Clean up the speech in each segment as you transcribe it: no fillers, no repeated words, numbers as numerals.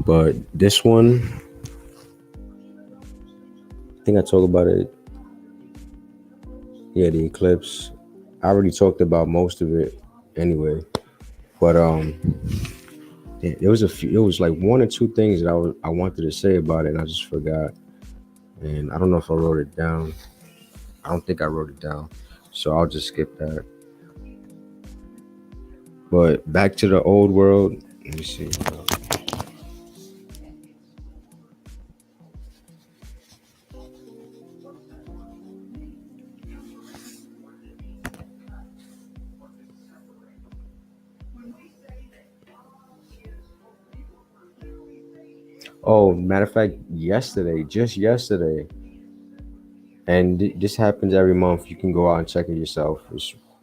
But this one, I think I talked about it. Yeah, the eclipse. I already talked about most of it anyway. But yeah, there was a few. It was like one or two things that I wanted to say about it, and I just forgot. And I don't know if I wrote it down. I don't think I wrote it down, so I'll just skip that. But back to the old world. Let me see. Oh, matter of fact, yesterday, just yesterday, and this happens every month. You can go out and check it yourself.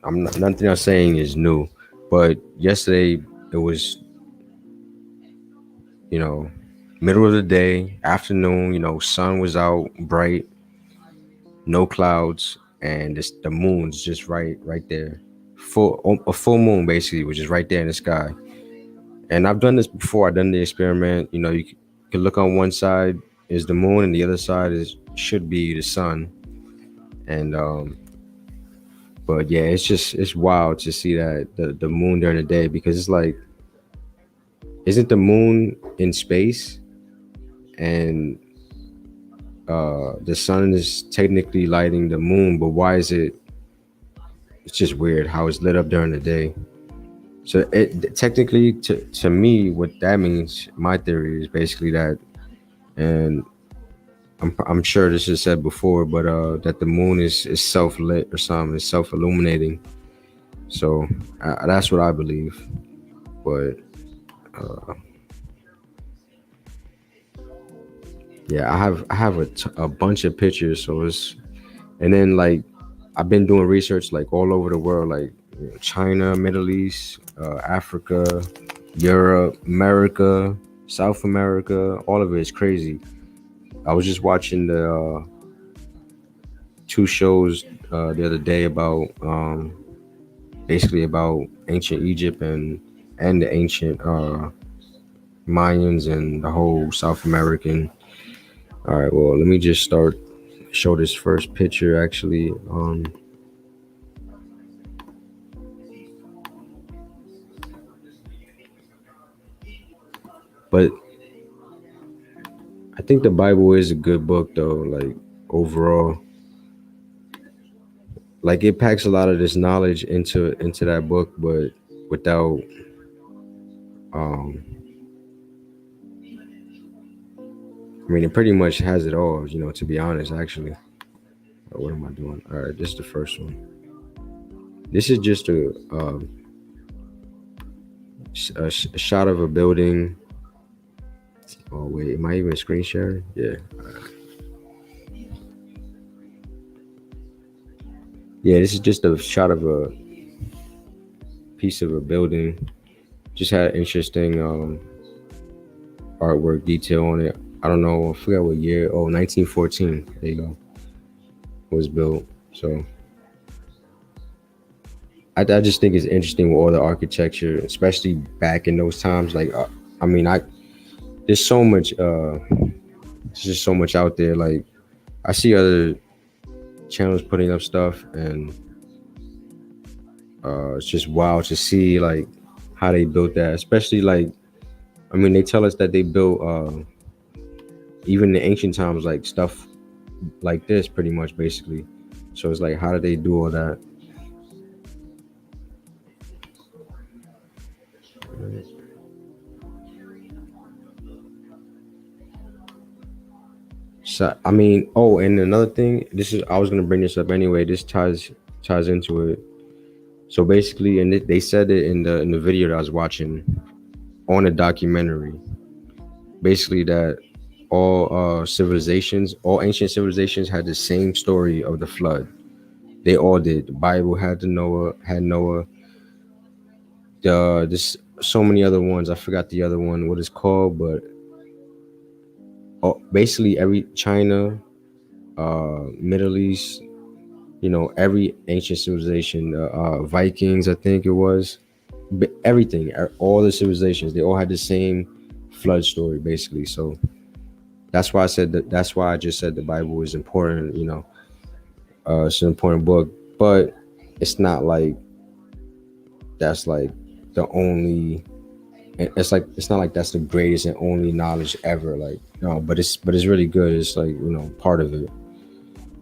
I'm not, nothing I'm saying is new, but yesterday it was, you know, middle of the day, afternoon. Sun was out, bright, no clouds, and the moon's just right there, a full moon basically, which is right there in the sky. And I've done this before. I've done the experiment. You can look on one side is the moon, and the other side is should be the sun. And but yeah, it's wild to see that the moon during the day, because it's like, isn't the moon in space, and the sun is technically lighting the moon, but why is it? It's just weird how it's lit up during the day. So it technically, to me, what that means, my theory is basically that, and I'm sure this is said before, but that the moon is self lit or something, it's self illuminating. So that's what I believe. But yeah, I have a bunch of pictures. So and then like I've been doing research like all over the world, like China, Middle East, Africa, Europe, America, South America. All of it is crazy. I was just watching the two shows the other day about basically about ancient Egypt and the ancient Mayans and the whole South American. All right, well, let me just start show this first picture actually. But I think the Bible is a good book though, like overall. Like it packs a lot of this knowledge into that book, but without um I mean, it pretty much has it all, to be honest, actually. What am I doing? All right, this is the first one. This is just a shot of a building. Oh, wait, am I even screen sharing? Yeah. Yeah, this is just a shot of a piece of a building. Just had interesting artwork detail on it. I don't know, I forgot what year. Oh, 1914. There you go. Was built. So I just think it's interesting with all the architecture, especially back in those times. Like, I mean, there's so much, there's just so much out there. Like, I see other channels putting up stuff, and it's just wild to see like how they built that. Especially like, I mean, they tell us that they built even in ancient times like stuff like this, pretty much, basically. So it's like, how did they do all that? So I mean, oh, and another thing, this is I was gonna bring this up anyway. This ties into it. So basically, and they said it in the video that I was watching on a documentary. Basically, that all all ancient civilizations had the same story of the flood. They all did. The Bible had Noah. This so many other ones. I forgot the other one, what it's called, but basically every China, Middle East, every ancient civilization, Vikings, I think it was, everything, all the civilizations, they all had the same flood story basically. So that's why I said that. That's why I just said the Bible is important. It's an important book, but it's not like that's like the only. It's like it's not like that's the greatest and only knowledge ever. Like no, but it's really good. It's like part of it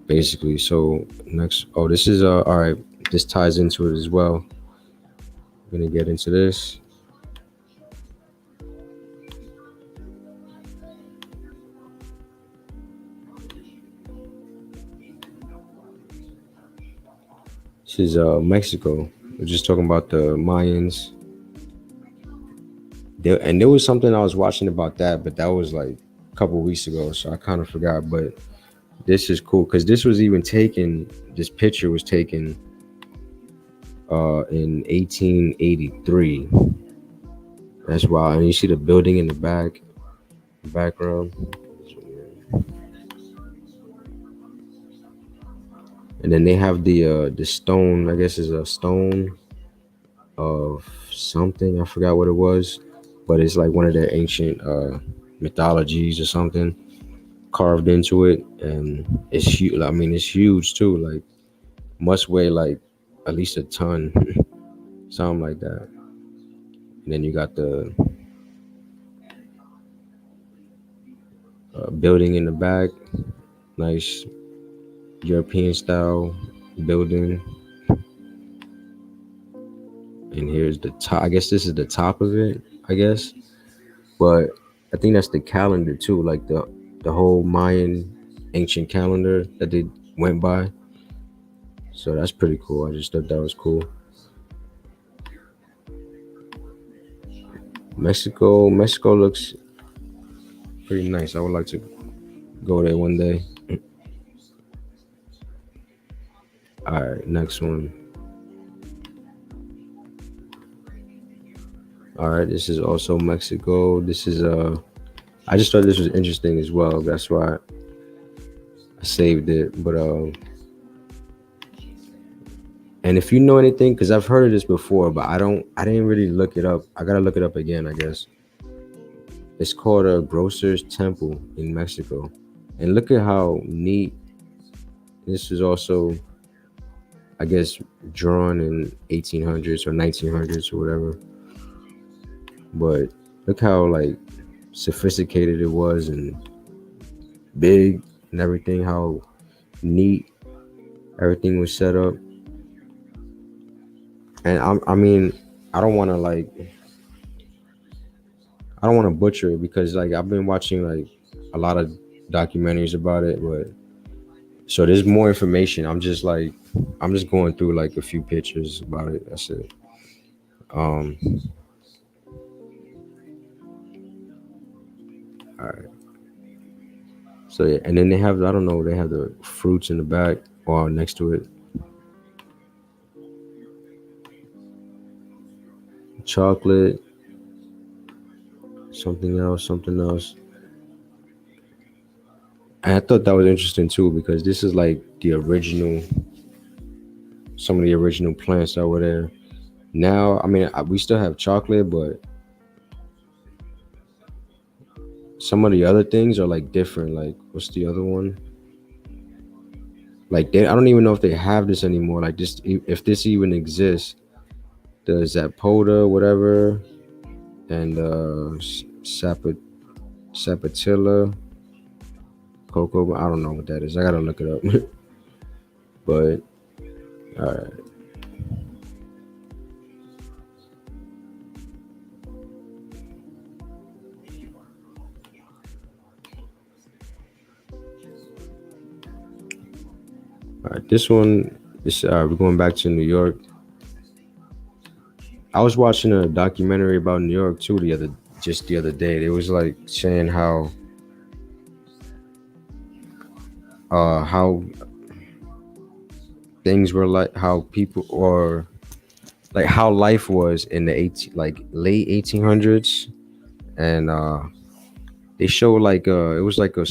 basically. So next, oh, this is all right. This ties into it as well. I'm gonna get into this. This is Mexico. We're just talking about the Mayans. And there was something I was watching about that, but that was like a couple weeks ago, so I kind of forgot. But this is cool because this was even taken. This picture was taken in 1883. That's wild. And you see the building in the background. And then they have the stone. I guess is a stone of something. I forgot what it was, but it's like one of their ancient mythologies or something carved into it, and it's huge. I mean, it's huge too. Like must weigh like at least a ton, something like that. And then you got the building in the back, nice European style building. And here's the top. I guess this is the top of it. I guess, but I think that's the calendar too, like the whole Mayan ancient calendar that they went by. So that's pretty cool. I just thought that was cool. Mexico looks pretty nice. I would like to go there one day. All right, next one. All right, this is also Mexico. This is I just thought this was interesting as well. That's why I saved it. But and if you know anything, because I've heard of this before, but I didn't really look it up. I gotta look it up again, I guess. It's called a Grocer's Temple in Mexico. And look at how neat. This is also, I guess, drawn in 1800s or 1900s or whatever. But look how like sophisticated it was and big and everything. How neat everything was set up. And I mean, I don't want to like, I don't want to butcher it because like I've been watching like a lot of documentaries about it, but so there's more information. I'm just going through like a few pictures about it. That's it. Um, all right. So yeah, and then they have, I don't know, they have the fruits in the back or next to it. Chocolate, something else. And I thought that was interesting too because this is like the original, some of the original plants that were there. Now, I mean, we still have chocolate, but some of the other things are like different. Like, what's the other one? Like, I don't even know if they have this anymore. Like, this, if this even exists. The Zapota, whatever, and Sapatilla, Cocoa. I don't know what that is. I gotta look it up. But all right. All right, this one. We're going back to New York. I was watching a documentary about New York too the other day. It was like saying how things were like, how people, or like how life was in the late 1800s, and they showed like it was like a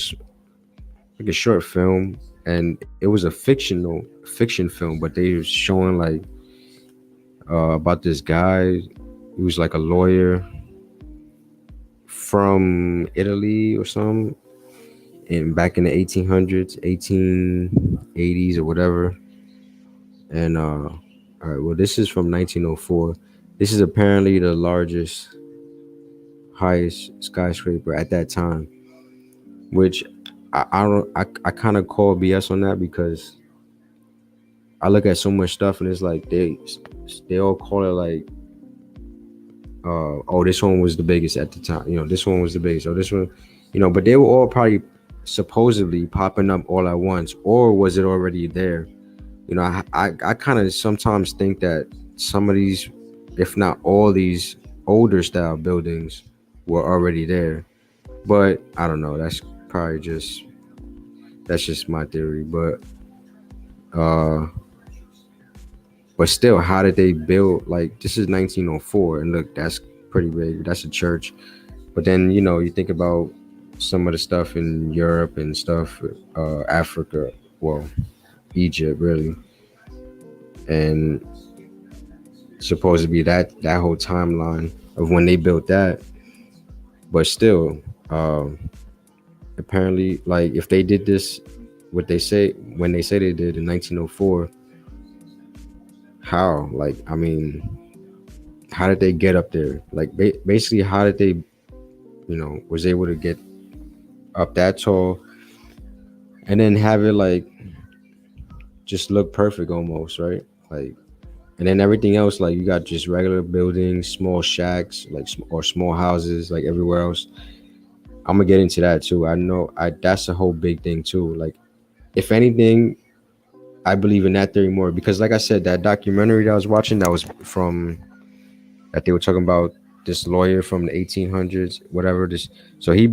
short film, and it was a fiction film, but they were showing like about this guy. He was like a lawyer from Italy or something, and back in the 1800s, 1880s or whatever. And all right, well, this is from 1904. This is apparently the largest, highest skyscraper at that time, which I don't I kind of call BS on that because I look at so much stuff and it's like they all call it like oh, this one was the biggest at the time, this one was the biggest, or this one, but they were all probably supposedly popping up all at once, or was it already there? I kind of sometimes think that some of these, if not all these older style buildings were already there, but I don't know. Probably just that's just my theory. Uh, but still, how did they build? Like, this is 1904, and look, that's pretty big. That's a church. But then you think about some of the stuff in Europe and stuff, Africa, well, Egypt really, and supposed to be that whole timeline of when they built that. But still, apparently, like if they did this, what they say when they say they did in 1904, how? Like, I mean, how did they get up there? Like, basically, how did they, was able to get up that tall and then have it like just look perfect almost, right? Like, and then everything else, like you got just regular buildings, small shacks, like or small houses, like everywhere else. I'm gonna get into that too. I know I that's a whole big thing too. Like, if anything, I believe in that theory more because, like I said, that documentary that I was watching, that was from that they were talking about this lawyer from the 1800s, whatever. So he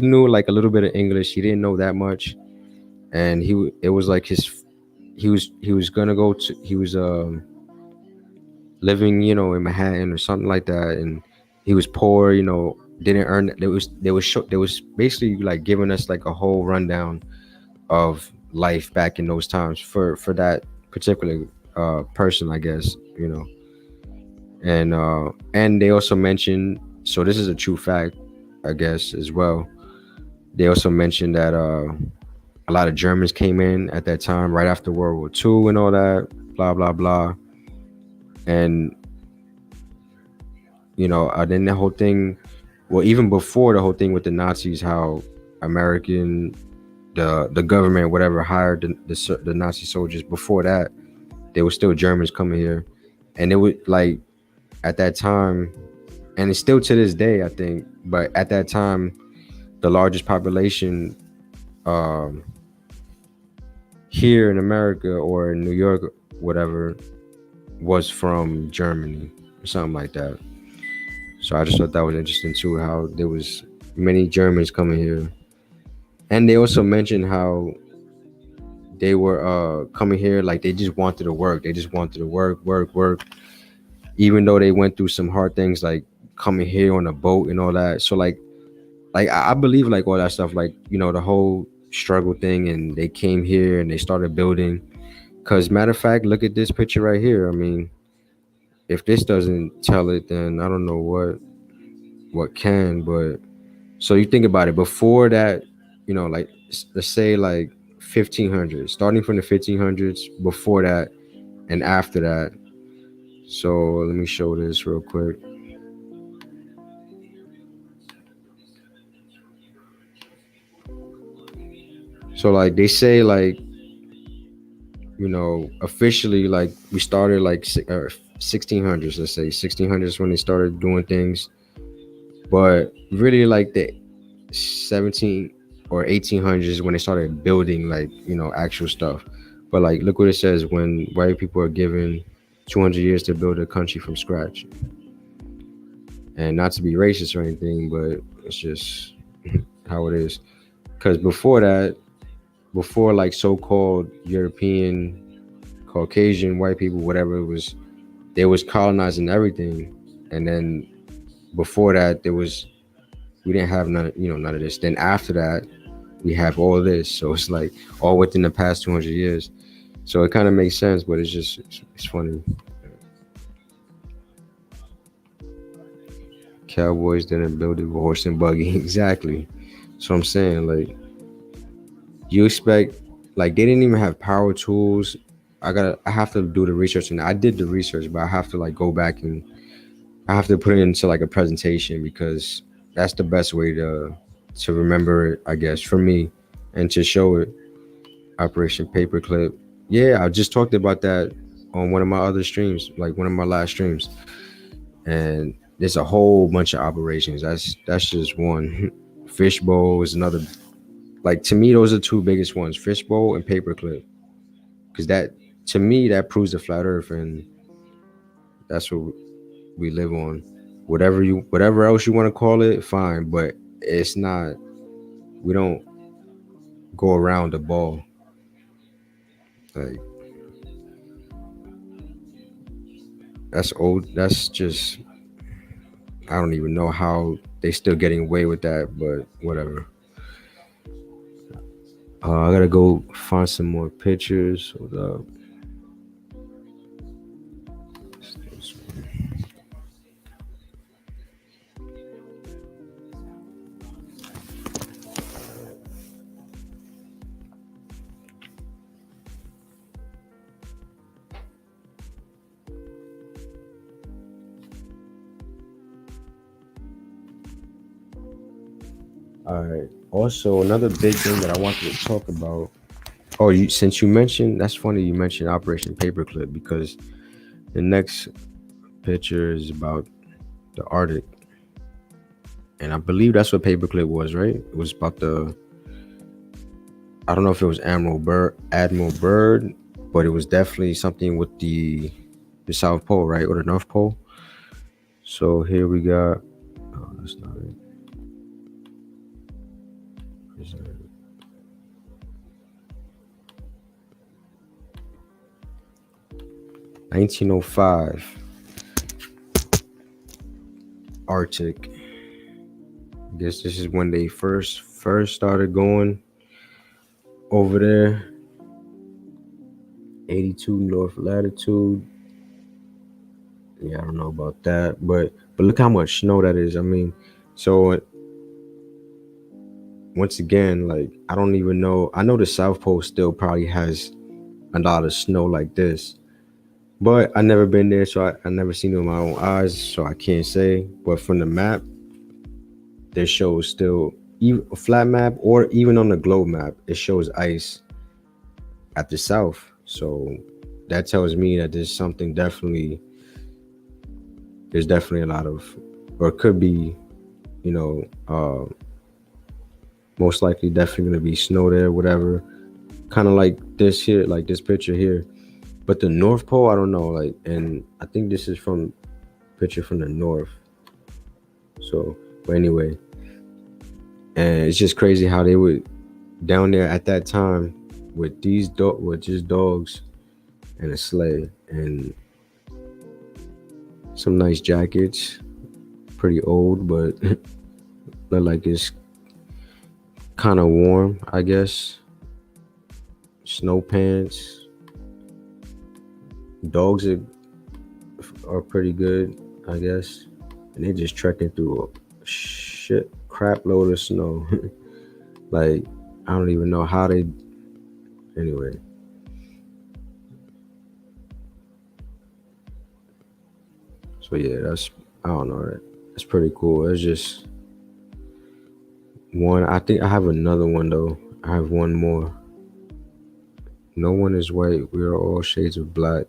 knew like a little bit of English. He didn't know that much, and it was like he was gonna go to he was living in Manhattan or something like that, and he was poor, didn't earn. There was basically like giving us like a whole rundown of life back in those times for that particular person, I guess, and they also mentioned, so this is a true fact, I guess, as well. They also mentioned that a lot of Germans came in at that time right after World War II and all that, blah blah blah. And then the whole thing, well, even before the whole thing with the Nazis, how American, the government, whatever, hired the Nazi soldiers. Before that, there were still Germans coming here, and it was like at that time, and it's still to this day, I think. But at that time, the largest population um, here in America or in New York, whatever, was from Germany or something like that. So I just thought that was interesting too, how there was many Germans coming here, and they also mentioned how they were coming here like they just wanted to work. They just wanted to work, even though they went through some hard things like coming here on a boat and all that. So like I believe like all that stuff, like the whole struggle thing, and they came here and they started building. Because matter of fact, look at this picture right here. I mean, if this doesn't tell it, then I don't know what can. But so you think about it, before that, like let's say like 1500s, starting from the 1500s, before that and after that. So let me show this real quick. So like they say, like, officially, like we started like 1600s, let's say 1600s when they started doing things, but really like the 17 or 1800s when they started building, like, actual stuff. But like, look what it says: when white people are given 200 years to build a country from scratch. And not to be racist or anything, but it's just how it is. Because before that, before like so-called European, Caucasian, white people, whatever it was, they was colonizing everything. And then before that, we didn't have none of this. Then after that, we have all this. So it's like all within the past 200 years. So it kind of makes sense, but it's funny. Cowboys didn't build it with horse and buggy. Exactly. So I'm saying, like, you expect, like, they didn't even have power tools. I have to do the research, and I did the research, but I have to like go back and I have to put it into like a presentation because that's the best way to remember it, I guess, for me, and to show it. Operation Paperclip. Yeah, I just talked about that on one of my other streams, like one of my last streams. And there's a whole bunch of operations. That's just one. Fishbowl is another. Like to me, those are two biggest ones: fishbowl and paperclip. Because that, to me, that proves the flat Earth, and that's what we live on. Whatever else you want to call it, fine. But it's not. We don't go around the ball. Like that's old. That's just. I don't even know how they still getting away with that, but whatever. I gotta go find some more pictures. Hold up. All right. Also, another big thing that I wanted to talk about. Oh, since you mentioned, that's funny you mentioned Operation Paperclip because the next picture is about the Arctic, and I believe that's what Paperclip was, right? It was about the. I don't know if it was Admiral Byrd, but it was definitely something with the South Pole, right, or the North Pole. So here we got. Oh, that's not it. 1905 Arctic. I guess this is when they first started going over there. 82 north latitude. Yeah, I don't know about that, but look how much snow that is. I mean, so once again, like I don't even know. I know the South Pole still probably has a lot of snow like this, but I never been there, so I never seen it with my own eyes, so I can't say. But from the map, there shows still even a flat map or even on the globe map, it shows ice at the south. So that tells me that there's something there's definitely a lot of, or it could be, you know, most likely definitely gonna be snow there, whatever. Kind of like this here, like this picture here. But the North Pole, I don't know, like, and I think this is from picture from the north. So, but anyway, and it's just crazy how they would down there at that time with with just dogs and a sleigh and some nice jackets, pretty old, but look like it's kind of warm, I guess. Snow pants. Dogs are pretty good, I guess. And they just trekking through a crap load of snow. Like, I don't even know how they. Anyway. So yeah, I don't know. That's pretty cool. It's just one. I think I have another one though. I have one more. No one is white. We are all shades of black.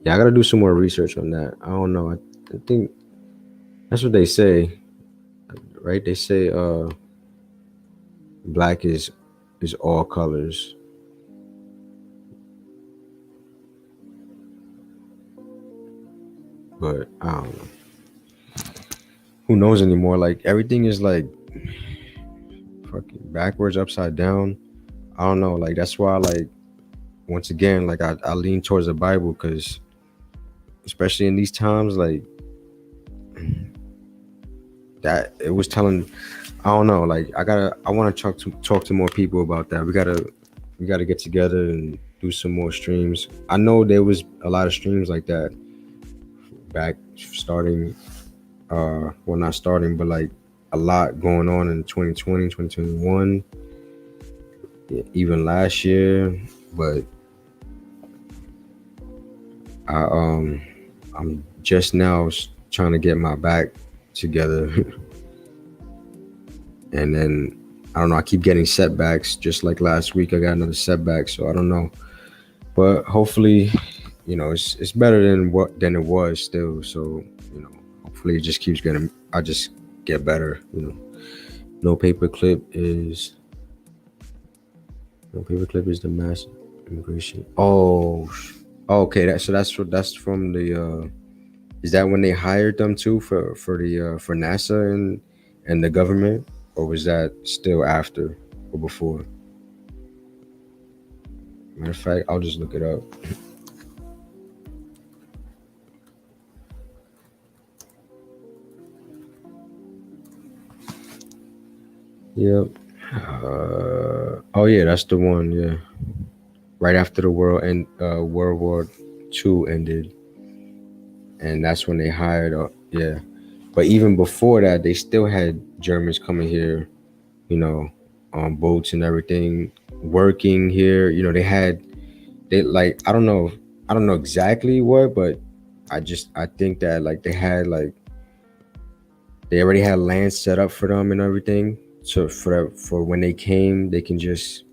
Yeah, I gotta do some more research on that. I don't know. I think that's what they say, right? They say black is all colors. But I don't know. Who knows anymore? Like everything is like fucking backwards, upside down. I don't know. Like that's why, like, once again, like I lean towards the Bible because, especially in these times, like that it was telling. I don't know. Like I want to talk to more people about that. We gotta get together and do some more streams. I know there was a lot of streams like that back starting well, not starting, but like a lot going on in 2020, 2021, even last year. But I I'm just now trying to get my back together, and then I don't know. I keep getting setbacks. Just like last week, I got another setback. So I don't know, but hopefully, it's better than it was still. So hopefully it just keeps getting. I just get better. No paperclip is no paperclip is the mass immigration. Oh, okay. That's from the. Is that when they hired them too for NASA and the government, or was that still after or before? Matter of fact, I'll just look it up. Yep. Oh yeah, that's the one. Yeah, right after the World War II ended, and that's when they hired. Yeah, but even before that, they still had Germans coming here. You know, on boats and everything, working here. They like I don't know exactly what, but I think that like they already had land set up for them and everything. So for when they came, they can just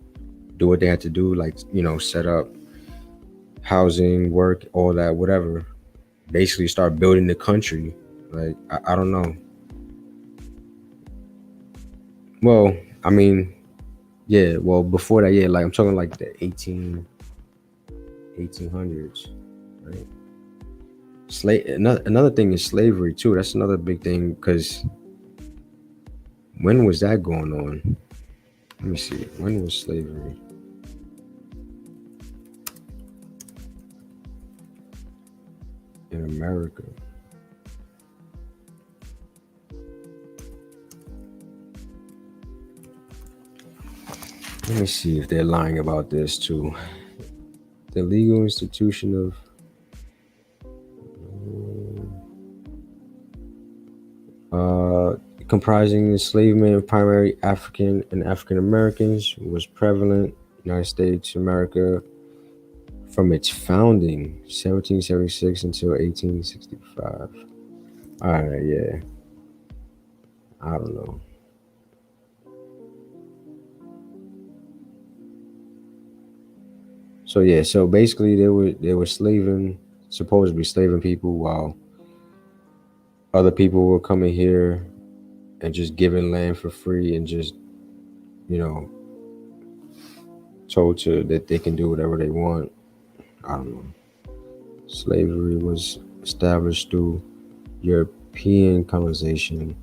do what they had to do, like set up housing, work, all that, whatever. Basically, start building the country. Like I don't know. Well, I mean, yeah. Well, before that, yeah. Like I'm talking like the 1800s, right? Another thing is slavery too. That's another big thing because when was that going on? Let me see. When was slavery in America? Let me see if they're lying about this too. The legal institution of uh, comprising enslavement of primary African and African Americans was prevalent in the United States, America, from its founding, 1776 until 1865. All right, yeah. I don't know. So yeah, so basically they were slaving, supposedly slaving people while other people were coming here and just giving land for free and just you know told to that they can do whatever they want. I don't know. Slavery was established through European colonization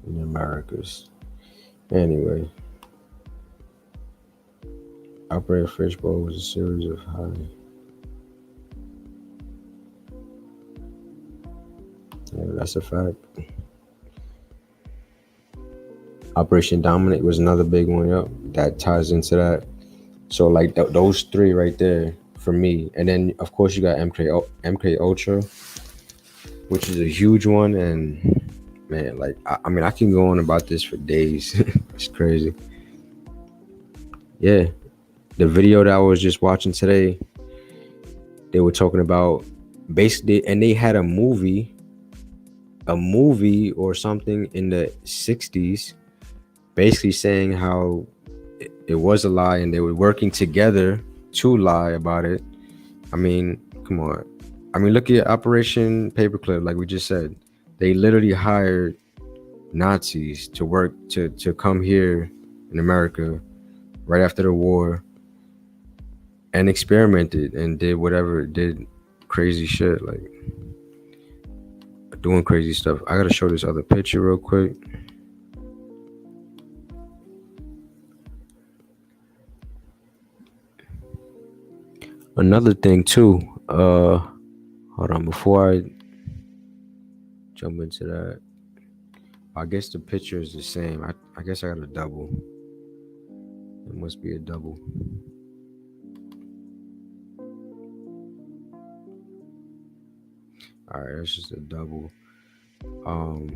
in the Americas. Anyway, Operator Fishbowl was a series of high. Yeah, that's a fact. Operation Dominate was another big one. Yep, that ties into that. So like those three right there for me, and then of course you got MK Ultra, which is a huge one, and man, like I mean I can go on about this for days. It's crazy. Yeah, the video that I was just watching today, they were talking about basically, and they had a movie or something in the 60s basically saying how it was a lie and they were working together to lie about it. I mean, come on. I mean, look at Operation Paperclip, like we just said. They literally hired Nazis to work to come here in America right after the war and experimented and did whatever, did crazy shit, like doing crazy stuff. I gotta show this other picture real quick. Another thing too, hold on, before I jump into that, I guess the picture is the same. I guess I got a double. It must be a double. All right, that's just a double. Um,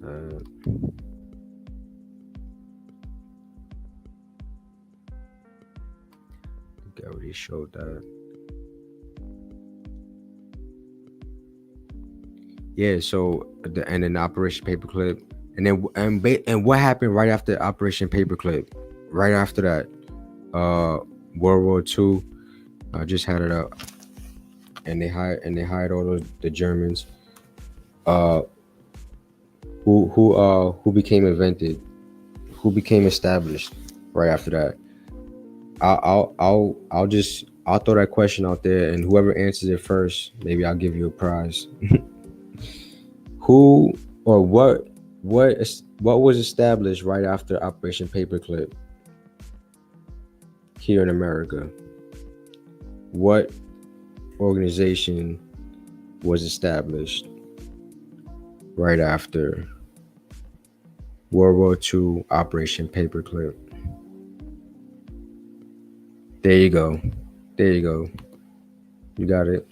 uh, I think I already showed that. Yeah. So and then Operation Paperclip, and then and what happened right after Operation Paperclip? Right after that, uh, World War II. I just had it up, and they hired all the Germans. Uh, who became invented? Who became established right after that? I'll throw that question out there, and whoever answers it first, maybe I'll give you a prize. Who or what was established right after Operation Paperclip here in America? What organization was established right after World War II Operation Paperclip? There you go. There you go. You got it.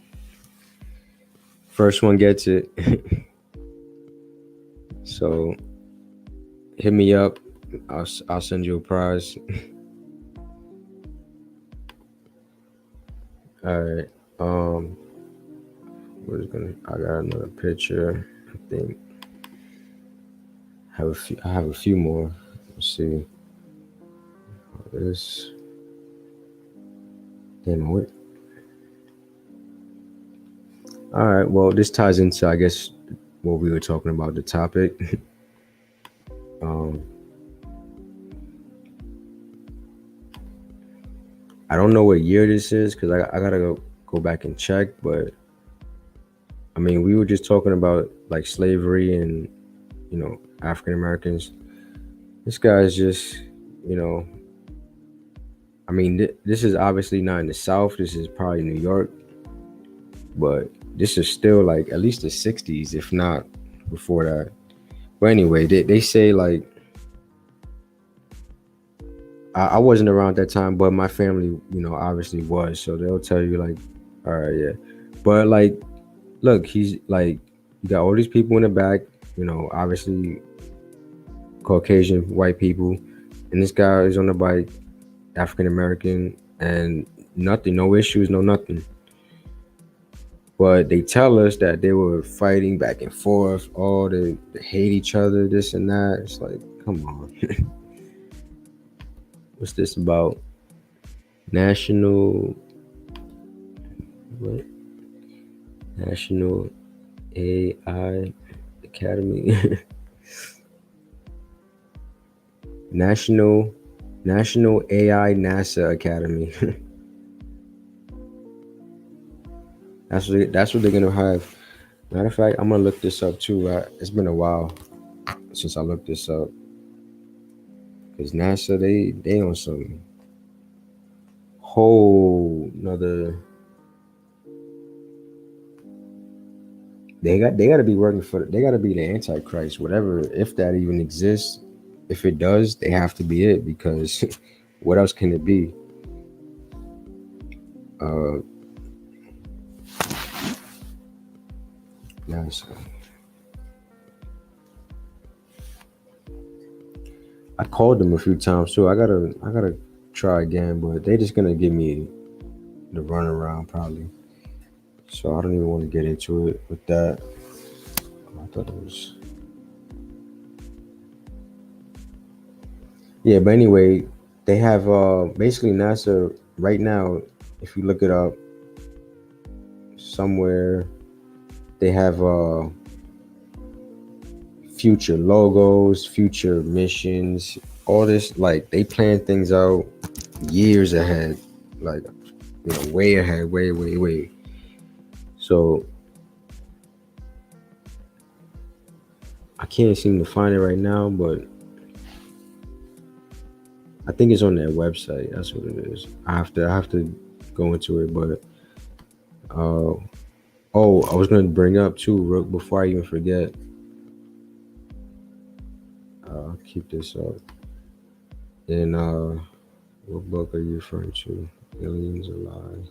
First one gets it. So hit me up. I'll send you a prize. All right. I got another picture. I think I have a few more. Let's see. This damn what? All right. Well, this ties into, I guess, what we were talking about, the topic. um, I don't know what year this is because I gotta go back and check. But I mean, we were just talking about like slavery and African Americans. This guy's just you know I mean, this is obviously not in the South. This is probably New York, but this is still like at least the '60s, if not before that. But anyway, they say like I wasn't around that time, but my family, obviously was. So they'll tell you like, all right, yeah. But like, look, he's like, you got all these people in the back, obviously Caucasian white people, and this guy is on the bike, African American, and nothing, no issues, no nothing. But they tell us that they were fighting back and forth, all they hate each other, this and that. It's like, come on. What's this about? National what? National AI Academy. National AI NASA Academy. That's what they're gonna have. Matter of fact, I'm gonna look this up too. It's been a while since I looked this up because NASA they on some whole another. They got to be working for. They got to be the Antichrist, whatever, if that even exists. If it does, they have to be it because what else can it be? Uh, NASA. I called them a few times too. I gotta try again, but they just gonna give me the runaround probably. So I don't even want to get into it with that. I thought it was yeah, but anyway, they have basically NASA right now. If you look it up somewhere, they have future logos, future missions, all this. Like they plan things out years ahead, like way ahead, way, way, way. So I can't seem to find it right now, but I think it's on their website. That's what it is. I have to go into it, but uh oh, I was gonna bring up too, Rook, before I even forget. I'll keep this up. And what book are you referring to? Aliens Alive.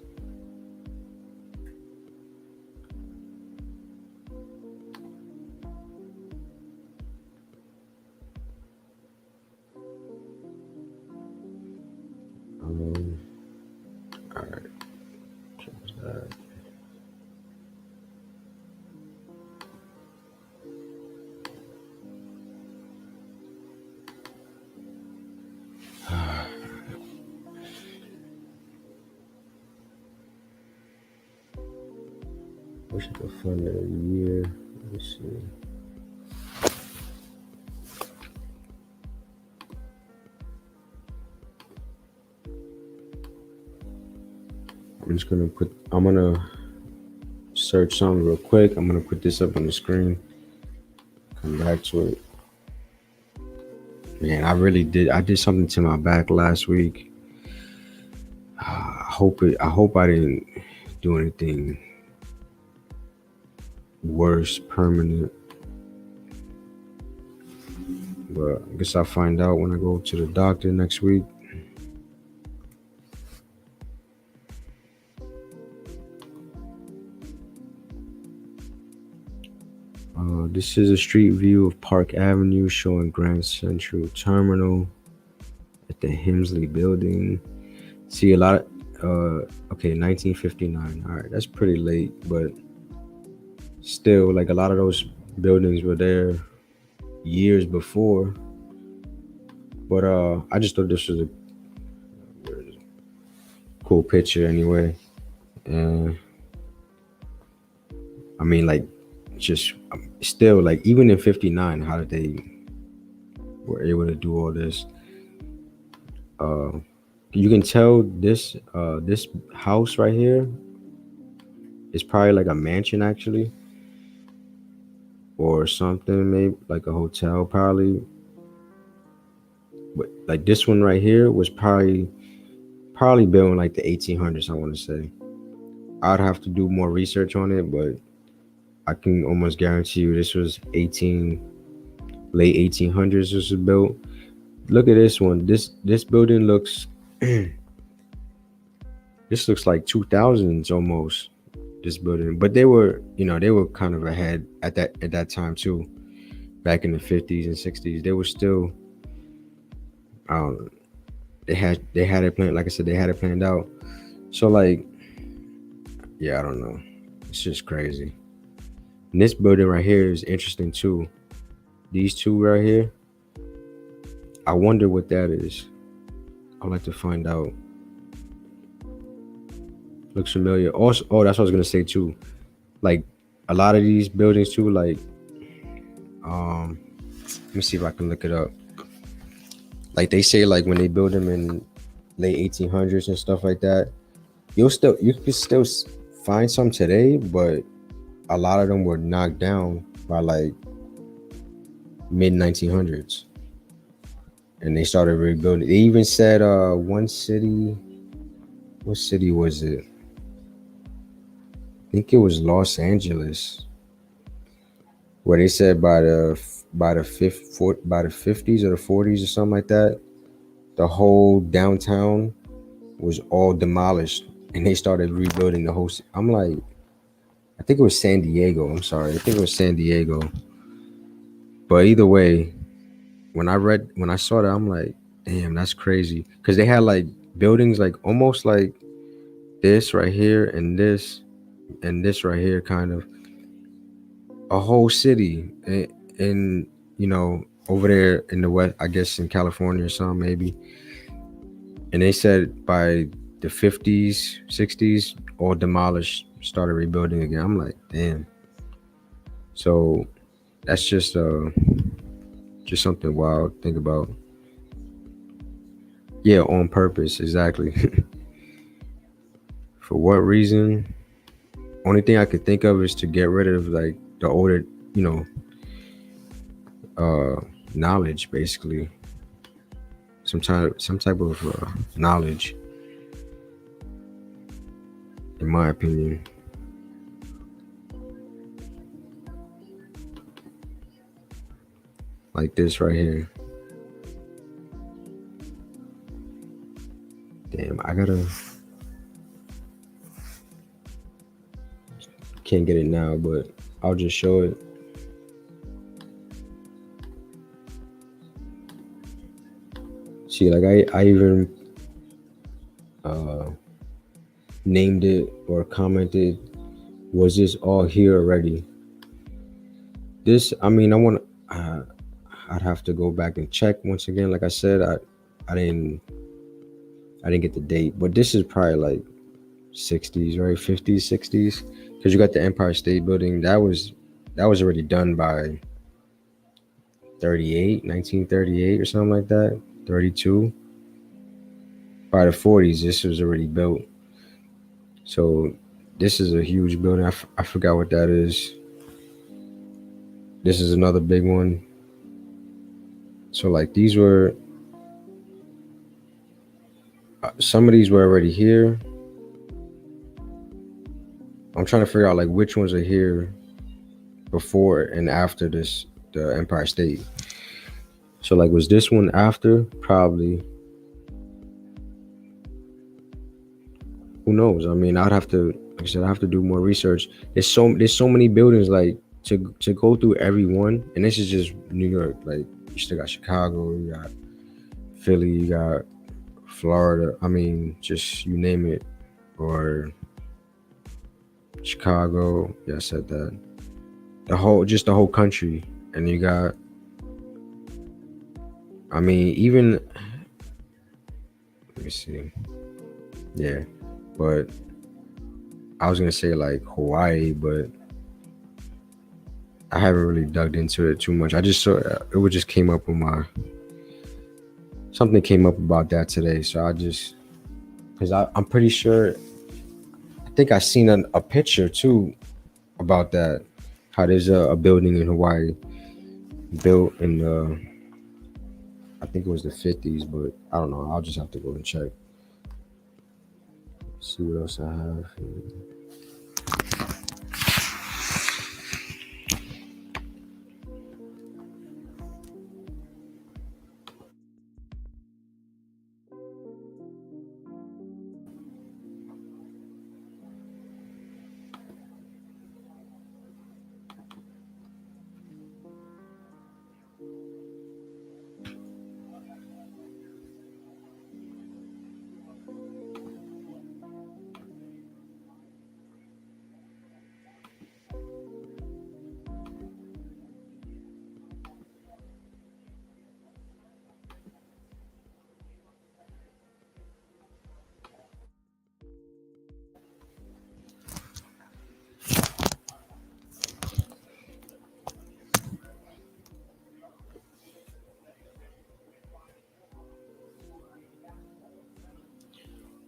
Wish I could find it a year. Let me see. I'm gonna search something real quick. I'm gonna put this up on the screen. Come back to it. Man, I did something to my back last week. I hope I didn't do anything worse, permanent. But I guess I'll find out when I go to the doctor next week. This is a street view of Park Avenue showing Grand Central Terminal at the Hemsley Building. See a lot of, okay, 1959. All right, that's pretty late, but still, like a lot of those buildings were there years before. But I just thought this was a cool picture anyway. I mean, like, just still, like, even in 59, how did they were able to do all this? You can tell this this house right here is probably like a mansion actually, or something, maybe like a hotel probably. But like this one right here was probably built in like the 1800s, I want to say. I'd have to do more research on it, but I can almost guarantee you this was late 1800s this was built. Look at this one. This building looks this looks like 2000s almost, this building. But they were kind of ahead at that time too. Back in the 50s and 60s, they were still they had it planned. Like I said, they had it planned out. So like, yeah, I don't know. It's just crazy. And this building right here is interesting too. These two right here. I wonder what that is. I'd like to find out. Looks familiar. Also, oh, that's what I was gonna say too. Like a lot of these buildings too, like let me see if I can look it up. Like they say, like when they build them in late 1800s and stuff like that, you can still find some today, but a lot of them were knocked down by like mid 1900s, and they started rebuilding. They even said one city. What city was it? I think it was Los Angeles, where they said by the 50s or the 40s or something like that, the whole downtown was all demolished and they started rebuilding the whole. I'm like, I think it was San Diego. I'm sorry, I think it was San Diego. But either way, when I saw that, I'm like, damn, that's crazy. Because they had like buildings like almost like this right here and this right here, kind of a whole city in over there in the west, I guess in California or something maybe. And they said by the 50s 60s all demolished, started rebuilding again. I'm like, damn. So that's just something wild to think about. Yeah, on purpose, exactly. For what reason? Only thing I could think of is to get rid of like the older, knowledge, basically. Some type of knowledge, in my opinion. Like this right here. Damn, can't get it now, but I'll just show it. See, like I even named it or commented, was this all here already? This, I mean, I'd have to go back and check once again. Like I said, I didn't get the date, but this is probably like 60s, right? 50s, 60s, because you got the Empire State Building. That was already done by 1938 or something like that. 32. By the 40s, this was already built. So this is a huge building. I forgot what that is. This is another big one. So like these were some of these were already here. I'm trying to figure out like which ones are here before and after this the Empire State. So like was this one after? Probably. Who knows? I mean, I'd have to like I said, I have to do more research. There's so many buildings like to go through every one, and this is just New York. Like you still got Chicago, you got Philly, you got Florida. I mean, just you name it, or Chicago. Yeah, I said that. The whole country, and you got. I mean, even let me see. Yeah, but I was gonna say like Hawaii, but I haven't really dug into it too much. I just saw it would just came up with my something came up about that today, so I just because I'm pretty sure I think I seen a picture too about that. How there's a building in Hawaii built in the I think it was the 50s, but I don't know. I'll just have to go and check. See what else I have here.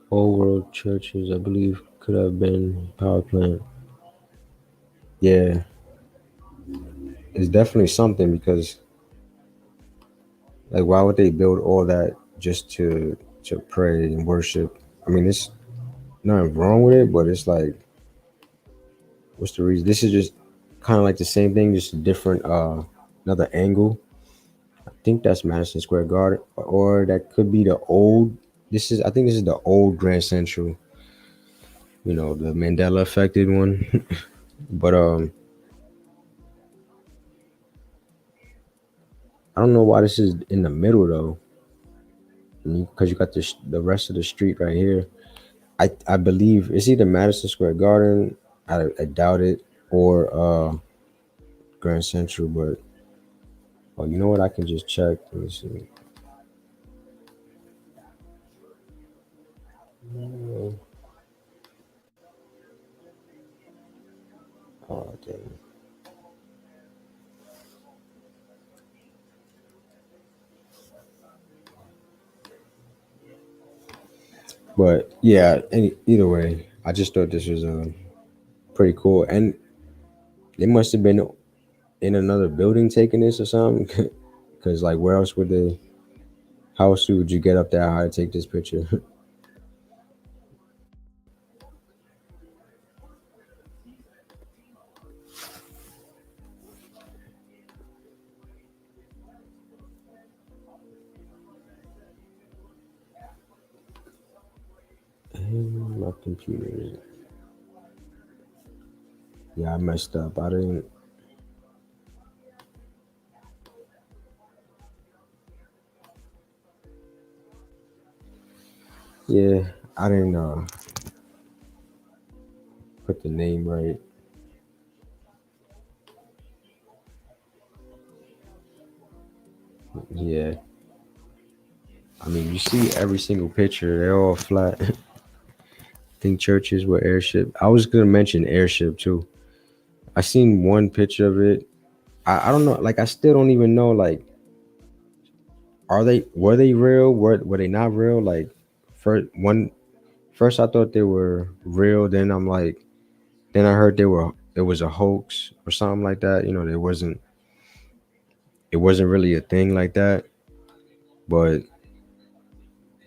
Old world churches, I believe, could have been power plant. Yeah, it's definitely something because like why would they build all that just to pray and worship? I mean, it's nothing wrong with it, but it's like, what's the reason? This is just kind of like the same thing, just a different another angle. I think that's Madison Square Garden, or that could be the old. I think this is the old Grand Central. The Mandela affected one. But I don't know why this is in the middle though, because you got the rest of the street right here. I believe it's either Madison Square Garden. I doubt it, or Grand Central. But oh, you know what? I can just check. Let me see. Oh damn. But yeah, either way, I just thought this was pretty cool, and they must have been in another building taking this or something. Because like, where else would they? How else would you get up there? How to take this picture? And my computer. Yeah, I messed up. I didn't. Yeah, I didn't put the name right. Yeah, I mean, you see every single picture, they're all flat. I think churches were airship. I was gonna mention airship too. I seen one picture of it. I don't know. Like I still don't even know. Like, are they were they real? Were they not real? Like, first I thought they were real. Then I'm like, then I heard it was a hoax or something like that. You know, it wasn't really a thing like that. But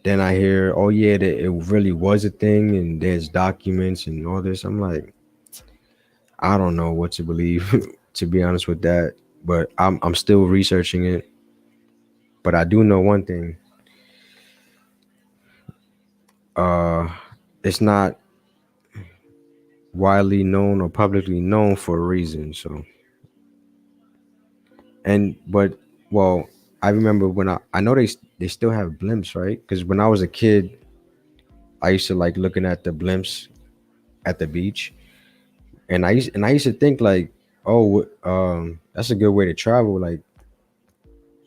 then I hear, oh yeah, that it really was a thing, and there's documents and all this. I'm like, I don't know what to believe, to be honest with that. But I'm still researching it. But I do know one thing. Uh, it's not widely known or publicly known for a reason. So, and but well, I remember when I know they still have blimps, right? Because when I was a kid, I used to like looking at the blimps at the beach, and I used to think like, oh, that's a good way to travel. Like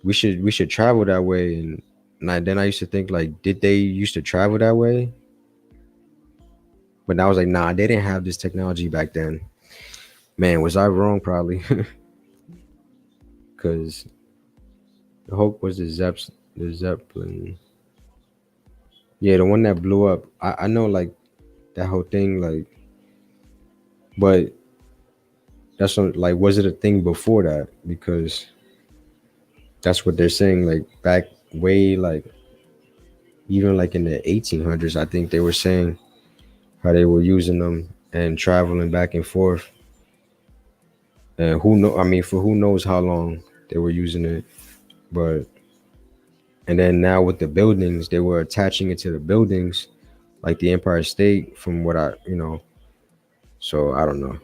we should travel that way, then I used to think like, did they used to travel that way? But I was like, nah, they didn't have this technology back then. Man, was I wrong? Probably, because the Hulk was the Zeppelin. Yeah, the one that blew up. I know like that whole thing, like, but like, was it a thing before that? Because that's what they're saying. Like back way, like even like in the 1800s, I think they were saying how they were using them and traveling back and forth. And who know? I mean, for who knows how long they were using it, but and then now with the buildings, they were attaching it to the buildings, like the Empire State, from what So I don't know.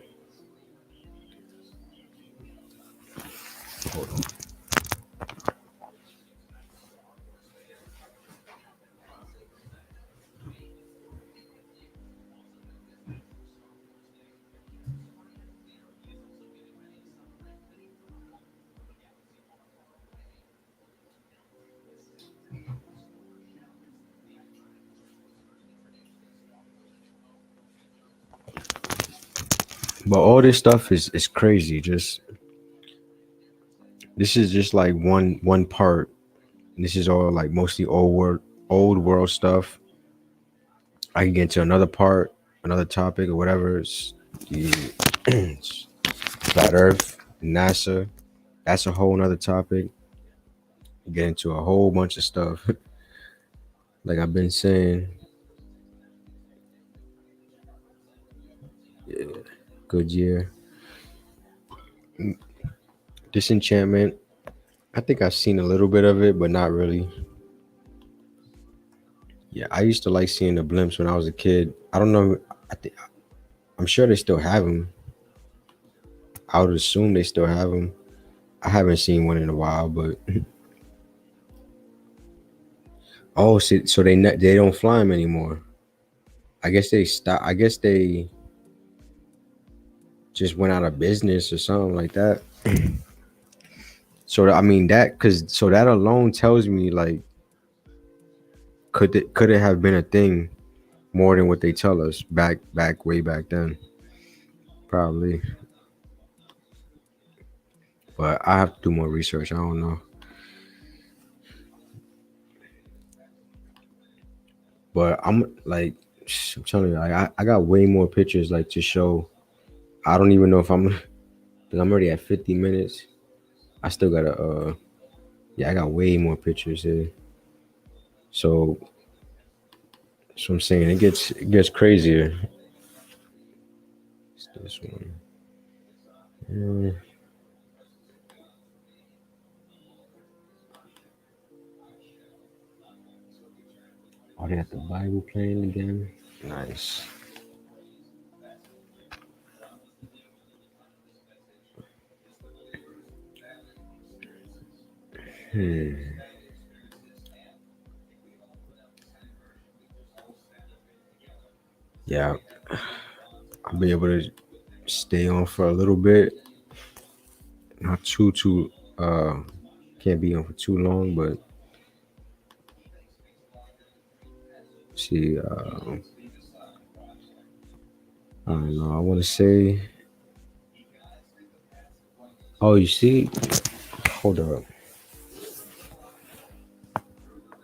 But all this stuff is crazy. Just this is just like one part. This is all like mostly old world stuff. I can get into another part, another topic or whatever. It's the flat Earth, NASA. That's a whole nother topic. Get into a whole bunch of stuff. Like I've been saying, yeah, good year. Disenchantment. I think I've seen a little bit of it, but not really. Yeah, I used to like seeing the blimps when I was a kid. I don't know. I'm sure they still have them. I would assume they still have them. I haven't seen one in a while, but oh, so they don't fly them anymore. I guess they stop. I guess they just went out of business or something like that. So I mean that alone tells me like could it have been a thing more than what they tell us way back then? Probably, but I have to do more research. I don't know, but I'm telling you, I got way more pictures like to show. I don't even know if I'm because I'm already at 50 minutes. I still gotta yeah, I got way more pictures here. So I'm saying it gets crazier. It's this one. Mm. Oh, they got the Bible playing again. Nice. Hmm. Yeah, I'll be able to stay on for a little bit. Not too can't be on for too long, but see I don't know. I want to say. Oh, you see? Hold up.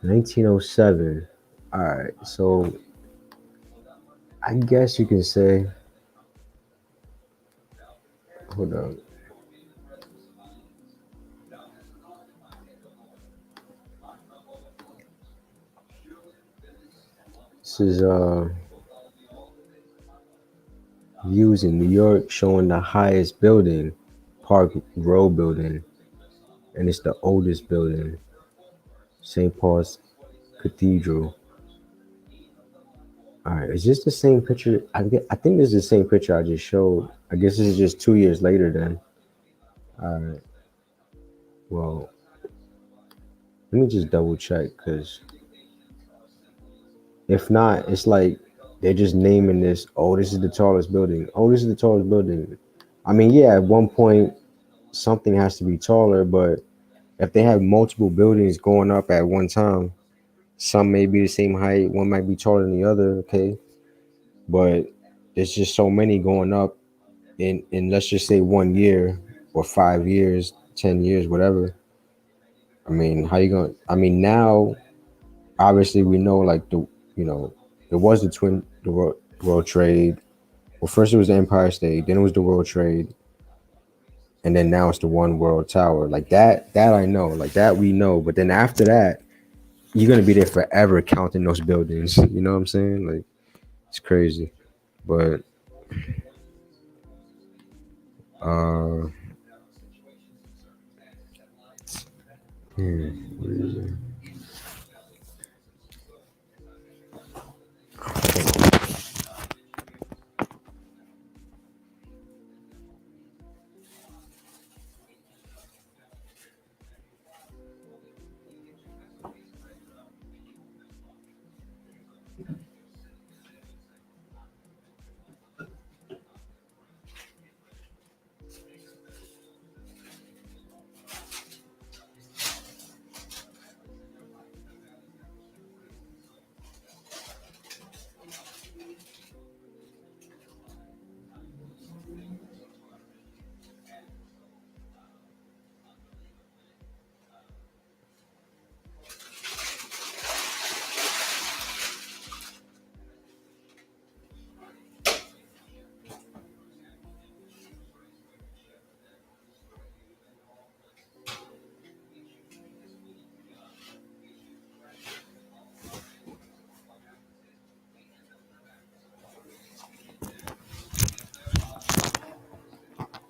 1907. All right. So I guess you can say. Hold up. This is views in New York showing the highest building, Park Row building, and it's the oldest building, St. Paul's Cathedral. All right, is this the same picture? I think this is the same picture I just showed. I guess this is just 2 years later then. All right, well, let me just double check because if not, it's like they're just naming this. Oh, this is the tallest building. Oh, this is the tallest building. I mean, yeah, at one point something has to be taller, but if they have multiple buildings going up at one time, some may be the same height, one might be taller than the other, okay? But there's just so many going up in let's just say 1 year or 5 years, 10 years, whatever. I mean, how you going? I mean, now obviously we know like you know it was the World Trade. Well, first it was the Empire State, then it was the World Trade, and then now it's the One World Tower. Like that I know, like that we know. But then after that, you're gonna be there forever counting those buildings. You know what I'm saying? Like it's crazy. But uh, what is it?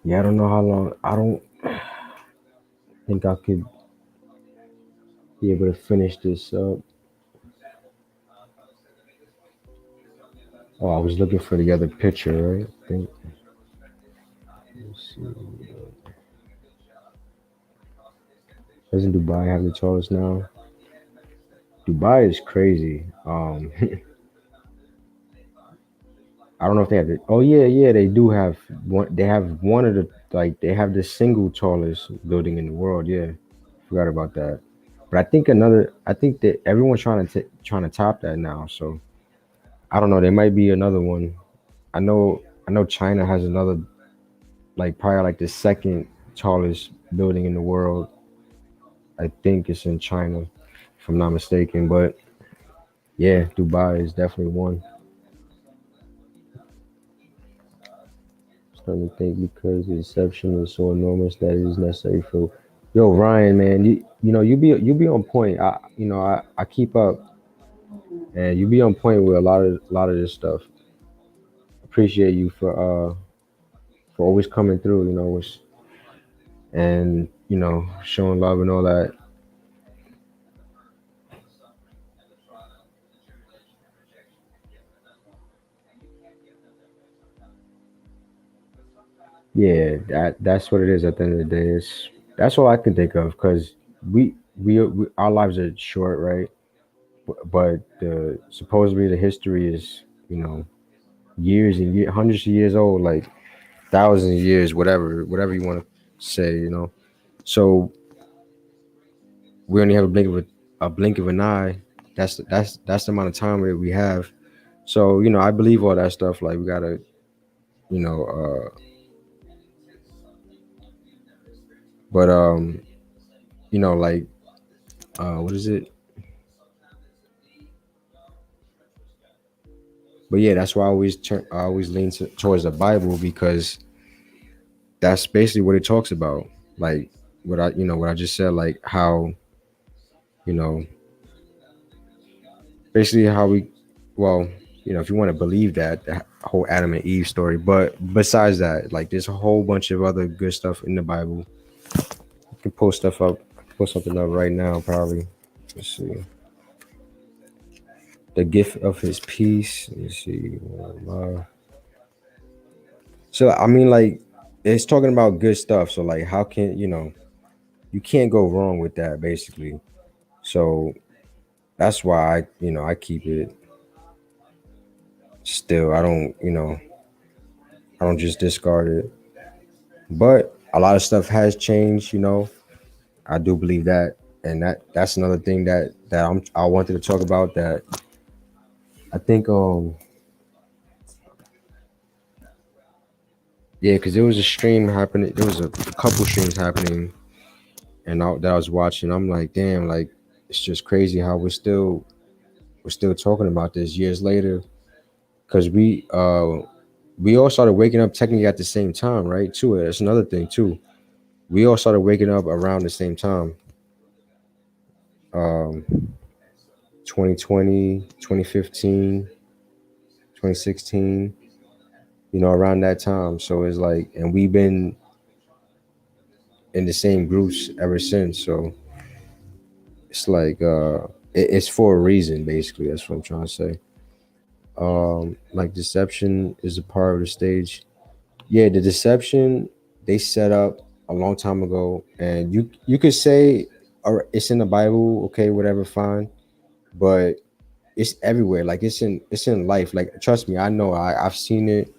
Yeah, I don't know how long. I don't think I could be able to finish this up. Oh, I was looking for the other picture, right? I think. Let's see. Doesn't Dubai have the tallest now? Dubai is crazy. I don't know if they have it. Oh yeah, yeah, they do have one. They have one of the like they have the single tallest building in the world. Yeah, forgot about that. But I think another. I think that everyone's trying to top that now. So I don't know. There might be another one. I know China has another like probably like the second tallest building in the world. I think it's in China, if I'm not mistaken. But yeah, Dubai is definitely one. Starting to think because the deception is so enormous that it is necessary for. Yo, Ryan, man, you know you be on point. I keep up, and you be on point with a lot of this stuff. Appreciate you for always coming through. And showing love and all that. Yeah, that's what it is at the end of the day. That's all I can think of because we our lives are short, right? But supposedly the history is years and hundreds of years old, like thousands of years, whatever you want to say, So we only have a blink of an eye. That's the amount of time that we have. So I believe all that stuff. Like we gotta you know, but like what is it? But yeah, that's why I always lean towards the Bible because that's basically what it talks about. Like what I just said, like how you know basically how we, well, if you want to believe that the whole Adam and Eve story, but besides that, like there's a whole bunch of other good stuff in the Bible. You can pull stuff up, pull something up right now, probably. Let's see. The gift of his peace. Let me see. So I mean, like, it's talking about good stuff. So like, how can you can't go wrong with that, basically. So that's why I keep it still. I don't just discard it. But a lot of stuff has changed. I do believe that, and that's another thing I wanted to talk about. That I think yeah, because there was a stream happening. There was a couple streams happening, and that I was watching. I'm like, damn, like it's just crazy how we're still talking about this years later. Because we all started waking up technically at the same time, right? Too. That's another thing too. We all started waking up around the same time. Um, 2020, 2015, 2016. Around that time. So it's like, and we've been in the same groups ever since. So it's like it's for a reason, basically. That's what I'm trying to say. Like deception is a part of the stage. Yeah, the deception they set up a long time ago, and you could say, all right, it's in the Bible, okay, whatever, fine, but it's everywhere. Like it's in life. Like trust me, I know. I've seen it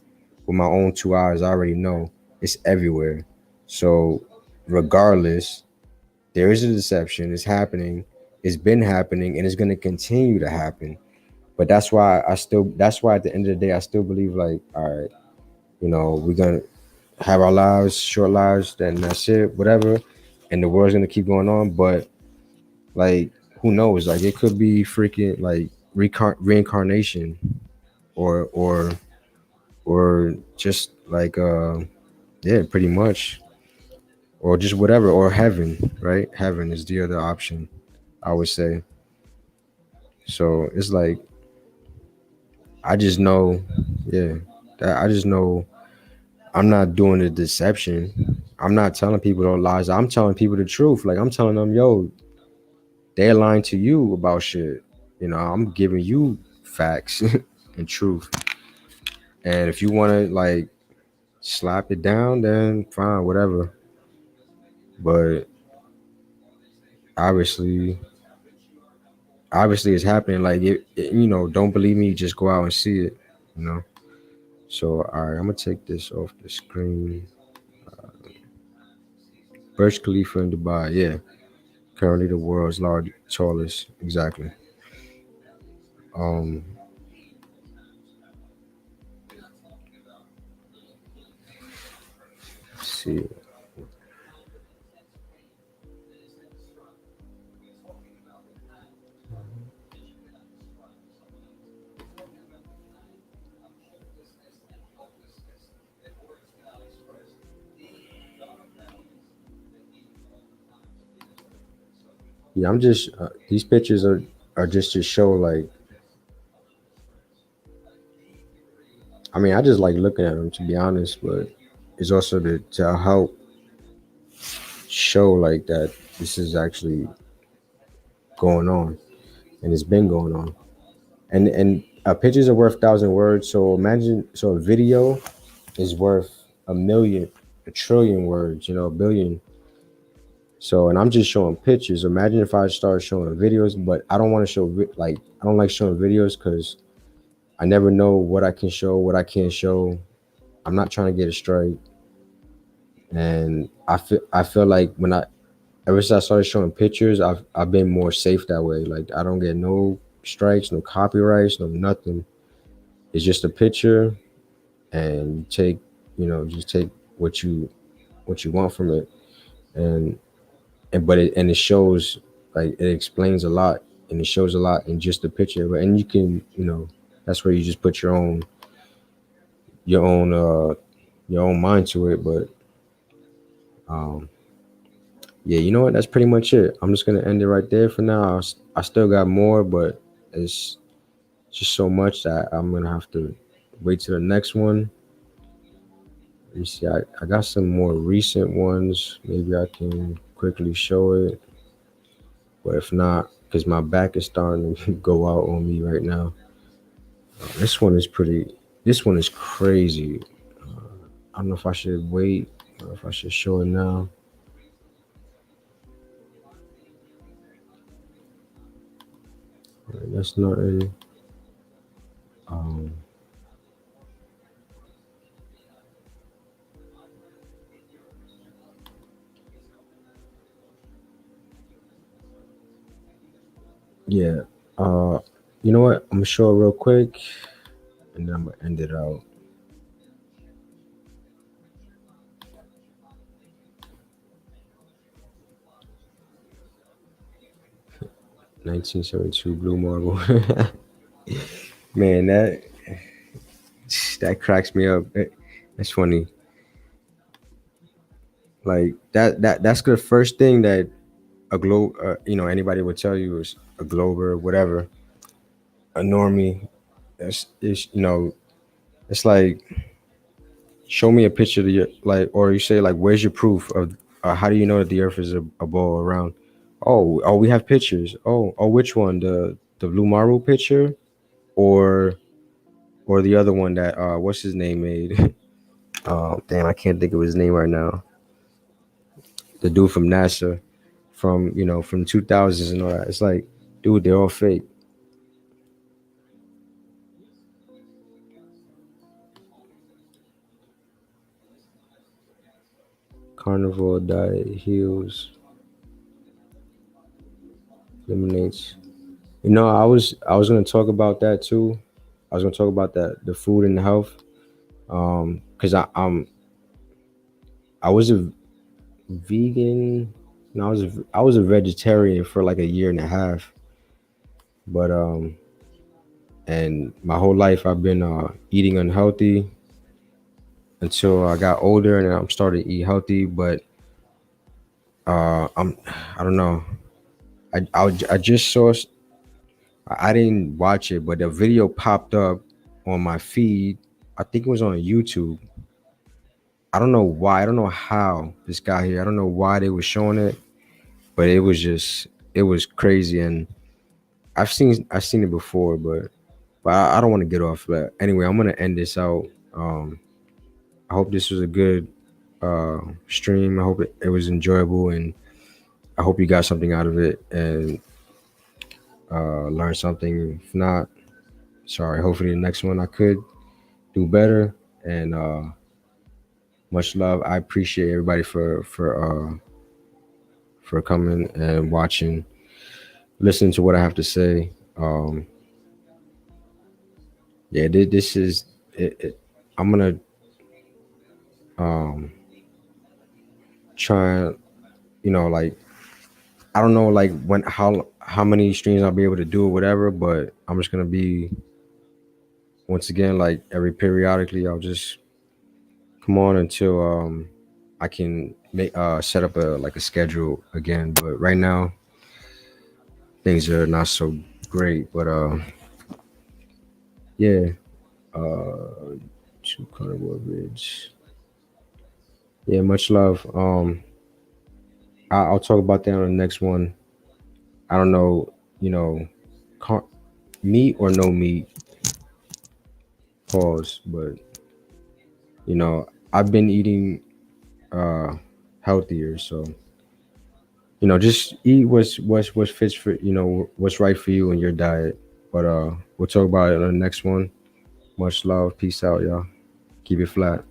with my own 2 eyes. I already know it's everywhere. So regardless, there is a deception. It's happening. It's been happening, and it's going to continue to happen. But that's why that's why at the end of the day, I still believe, like, all right, we're gonna have our lives, short lives, then that's it, whatever, and the world's gonna keep going on. But like, who knows? Like, it could be freaking like reincarnation, or or just like yeah, pretty much, or just whatever, or heaven, right? Heaven is the other option, I would say. So it's like I just know, yeah, that I just know I'm not doing the deception. I'm not telling people no lies. I'm telling people the truth. Like, I'm telling them, yo, they're lying to you about shit. I'm giving you facts and truth. And if you want to like slap it down, then fine, whatever. But obviously, obviously, it's happening. Like, don't believe me, just go out and see it. You know. So, all right, I'm gonna take this off the screen. Burj Khalifa in Dubai. Yeah, currently the world's tallest. Exactly. Um, let's see. Yeah, I'm just these pictures are just to show, like, I mean, I just like looking at them, to be honest, but it's also to help show like that this is actually going on, and it's been going on. And pictures are worth 1,000 words. So imagine, so a video is worth a million, a trillion words, a billion. So, and I'm just showing pictures. Imagine if I start showing videos, but I don't want to show like, I don't like showing videos because I never know what I can show, what I can't show. I'm not trying to get a strike, and I feel like ever since I started showing pictures, I've been more safe that way. Like, I don't get no strikes, no copyrights, no nothing. It's just a picture, and you take, just take what you want from it, and it shows, like it explains a lot, and it shows a lot in just the picture. But and you can, that's where you just put your own your own mind to it. But um yeah, you know what? That's pretty much it. I'm just gonna end it right there for now. I still got more, but it's just so much that I'm gonna have to wait to the next one. You see, I got some more recent ones. Maybe I can quickly show it, but if not, because my back is starting to go out on me right now. This one is pretty. This one is crazy. I don't know if I should wait or if I should show it now. That's not a. Um, yeah. Uh, you know what? I'm gonna show it real quick, and then I'm gonna end it out. 1972 Blue Marble. Man, that cracks me up. That's funny. Like that's the first thing that a globe, anybody would tell you is a glober, whatever, a normie. It's it's like, show me a picture of your, like, or you say like, where's your proof of, how do you know that the Earth is a ball around? Oh, we have pictures. Oh, which one? The Blue Marble picture, or the other one that what's his name made? Oh damn, I can't think of his name right now. The dude from NASA, from from 2000s and all that. It's like, dude, they're all fake. Carnival diet heals, eliminates. I was gonna talk about that too. I was gonna talk about that, the food and the health. Because I was a vegan. No, I was a vegetarian for like a year and a half. But and my whole life I've been eating unhealthy until I got older, and I'm starting to eat healthy. But I don't know. I just saw. I didn't watch it, but the video popped up on my feed. I think it was on YouTube. I don't know why. I don't know how this got here. I don't know why they were showing it, but it was crazy. And I've seen it before, but I don't want to get off that. Anyway, I'm gonna end this out. I hope this was a good stream. I hope it was enjoyable, and I hope you got something out of it and learned something. If not, sorry. Hopefully the next one I could do better. And much love. I appreciate everybody for coming and watching, listening to what I have to say. Yeah, this is it. I'm gonna um try, like, I don't know, like, when how many streams I'll be able to do or whatever, but I'm just gonna be, once again, like, every periodically I'll just come on until I can make set up a schedule again. But right now things are not so great. But yeah, to Carnival Ridge. Yeah, much love. I'll talk about that on the next one. I don't know, you know, car- meat or no meat, pause. But I've been eating uh healthier, so just eat what's fits for, what's right for you and your diet. But we'll talk about it on the next one. Much love. Peace out, y'all. Keep it flat.